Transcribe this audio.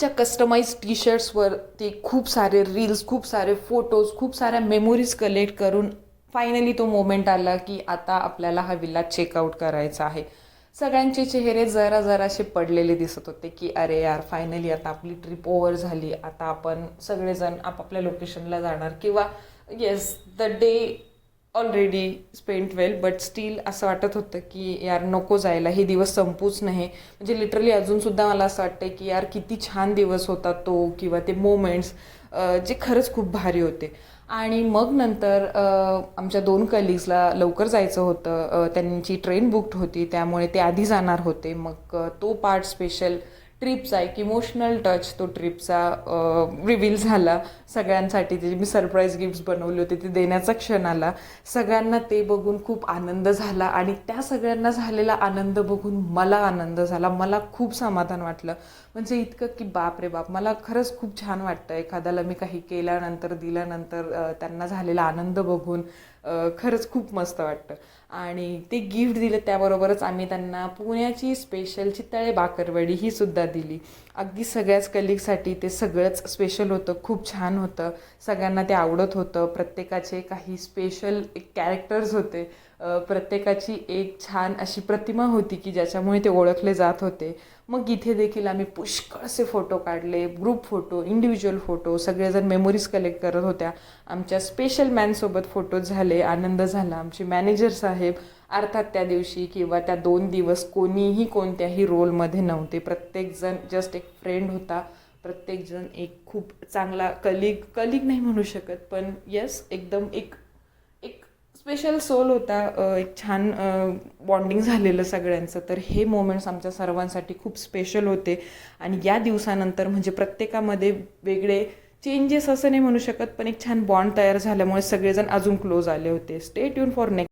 आमच्या customise T शर्ट्सवर ते खूप सारे रील्स, खूप सारे फोटोज, खूप साऱ्या मेमोरीज कलेक्ट करून फायनली तो मोमेंट आला की आता आपल्याला हा विला चेकआउट करायचा आहे. सगळ्यांचे चेहरे जरा जरासे पडलेले दिसत होते की अरे यार फायनली आता आपली ट्रिप ओव्हर झाली, आता आपण सगळेजण आपापल्या लोकेशनला जाणार किंवा yes the day already spent well, but still असं वाटत होतं की यार नको जायला, हे दिवस संपूच नाही. म्हणजे लिटरली अजूनसुद्धा मला असं वाटतं की यार किती छान दिवस होता तो, किंवा ते मोमेंट्स जे खरंच खूप भारी होते. आणि मग नंतर आमच्या 2 कलिग्सला लवकर जायचं होतं, त्यांची ट्रेन बुकड होती, त्यामुळे ते आधी जाणार होते. मग तो पार्ट स्पेशल ट्रिपचा एक इमोशनल टच तो ट्रिपचा रिव्हील झाला सगळ्यांसाठी. जे मी सरप्राईज गिफ्ट्स बनवले होते ते देण्याचा क्षण आला. सगळ्यांना ते बघून खूप आनंद झाला आणि त्या सगळ्यांना झालेला आनंद बघून मला आनंद झाला. मला खूप समाधान वाटलं. म्हणजे इतकं की बाप रे बाप, मला खरंच खूप छान वाटतं एखाद्याला मी काही केल्यानंतर, दिल्यानंतर त्यांना झालेला आनंद बघून खरंच खूप मस्त वाटतं. आणि ते गिफ्ट दिलं त्याबरोबरच आम्ही त्यांना पुण्याची स्पेशल चितळे बाकरवडी ही सुद्धा दिली. अगदी सगळ्याच कलिगसाठी ते सगळंच स्पेशल होतं, खूप छान होतं, सगळ्यांना ते आवडत होतं. प्रत्येकाचे काही स्पेशल एक कॅरेक्टर्स होते, प्रत्येकाची एक छान अशी प्रतिमा होती की ज्याच्यामुळे ते ओळखले जात होते. मग इथे देखील आम्ही पुष्कळसे फोटो काढले, ग्रुप फोटो, इंडिव्हिज्युअल फोटो, सगळेजण मेमोरीज कलेक्ट करत होत्या. आमच्या स्पेशल मॅनसोबत फोटोज झाले, आनंद झाला. आमचे मॅनेजर साहेब अर्थात त्या दिवशी किंवा त्या 2 दिवस कोणीही कोणत्याही रोलमध्ये नव्हते. प्रत्येकजण जस्ट एक फ्रेंड होता, प्रत्येकजण एक खूप चांगला कलिग नाही म्हणू शकत, पण येस एकदम एक एक स्पेशल सोल होता. एक छान बॉन्डिंग झालेलं सगळ्यांचं. तर हे मोमेंट्स आमच्या सर्वांसाठी खूप स्पेशल होते. आणि या दिवसानंतर म्हणजे प्रत्येकामध्ये वेगळे चेंजेस असं नाही म्हणू शकत, पण एक छान बॉन्ड तयार झाल्यामुळे सगळेजण अजून क्लोज आले होते. Stay tune for next.